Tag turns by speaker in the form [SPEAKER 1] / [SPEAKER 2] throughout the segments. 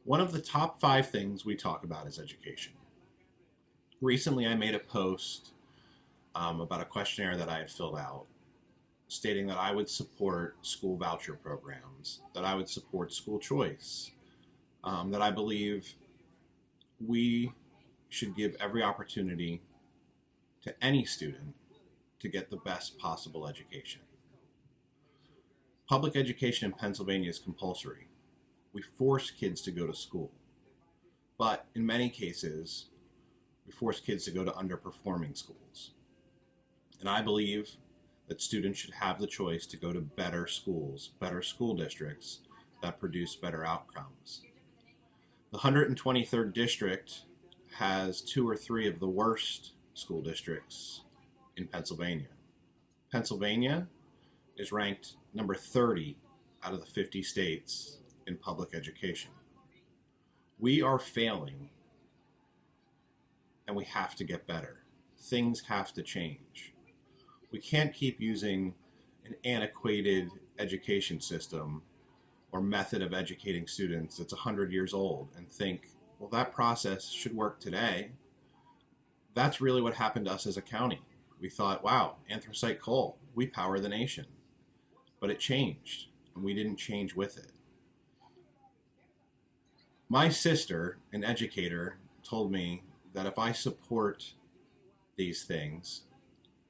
[SPEAKER 1] One of the top 5 things we talk about is education. Recently, I made a post about a questionnaire that I had filled out stating that I would support school voucher programs, that I would support school choice, that I believe we should give every opportunity to any student to get the best possible education. Public education in Pennsylvania is compulsory. We force kids to go to school. But in many cases, we force kids to go to underperforming schools. And I believe that students should have the choice to go to better schools, better school districts that produce better outcomes. The 123rd district has 2 or 3 of the worst school districts in Pennsylvania. Pennsylvania is ranked number 30 out of the 50 states in public education. We are failing, and we have to get better. Things have to change. We can't keep using an antiquated education system or method of educating students that's 100 years old and think, well, that process should work today. That's really what happened to us as a county. We thought, wow, anthracite coal, we power the nation. But it changed, and we didn't change with it. My sister, an educator, told me that if I support these things,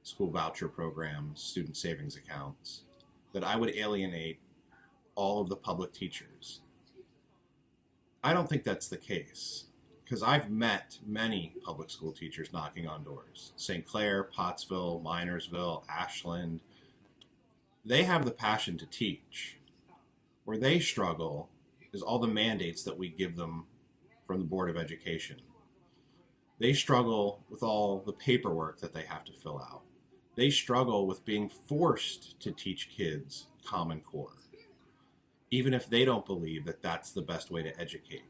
[SPEAKER 1] school voucher programs, student savings accounts, that I would alienate all of the public teachers. I don't think that's the case, because I've met many public school teachers knocking on doors. St. Clair, Pottsville, Minersville, Ashland. They have the passion to teach. Where they struggle is all the mandates that we give them from the Board of Education. They struggle with all the paperwork that they have to fill out. They struggle with being forced to teach kids Common Core, even if they don't believe that that's the best way to educate,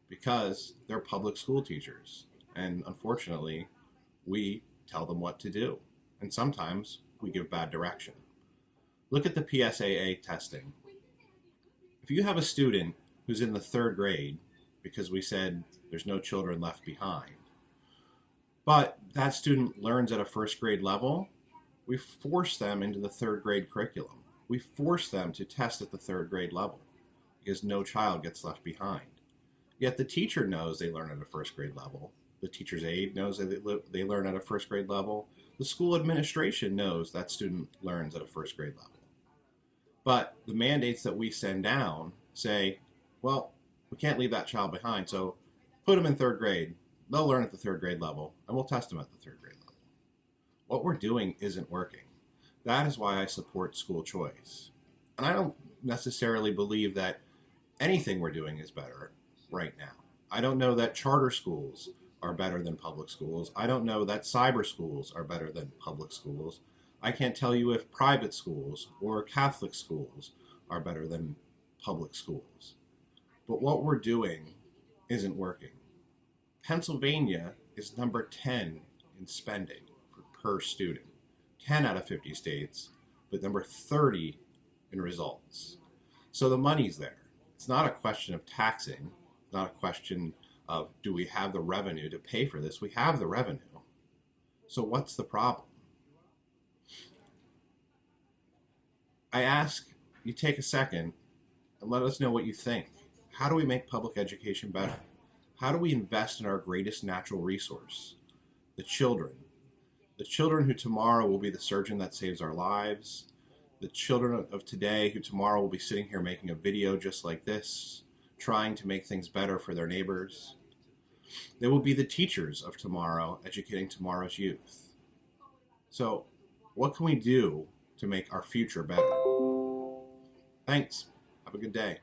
[SPEAKER 1] because they're public school teachers. And unfortunately, we tell them what to do. And sometimes we give bad direction. Look at the PSAA testing. If you have a student who's in the 3rd grade, because we said there's no children left behind, but that student learns at a 1st grade level, we force them into the 3rd grade curriculum. We force them to test at the 3rd grade level because no child gets left behind. Yet the teacher knows they learn at a 1st grade level. The teacher's aide knows that they learn at a 1st grade level. The school administration knows that student learns at a 1st grade level. But the mandates that we send down say, well, we can't leave that child behind, so put them in 3rd grade. They'll learn at the 3rd grade level, and we'll test them at the 3rd grade level. What we're doing isn't working. That is why I support school choice. And I don't necessarily believe that anything we're doing is better right now. I don't know that charter schools are better than public schools. I don't know that cyber schools are better than public schools. I can't tell you if private schools or Catholic schools are better than public schools. But what we're doing isn't working. Pennsylvania is number 10 in spending per student, 10 out of 50 states, but number 30 in results. So the money's there. It's not a question of taxing, not a question of do we have the revenue to pay for this. We have the revenue. So what's the problem? I ask you take a second and let us know what you think. How do we make public education better? How do we invest in our greatest natural resource, the children? The children who tomorrow will be the surgeon that saves our lives. The children of today who tomorrow will be sitting here making a video just like this, trying to make things better for their neighbors. They will be the teachers of tomorrow, educating tomorrow's youth. So what can we do to make our future better? Thanks. Have a good day.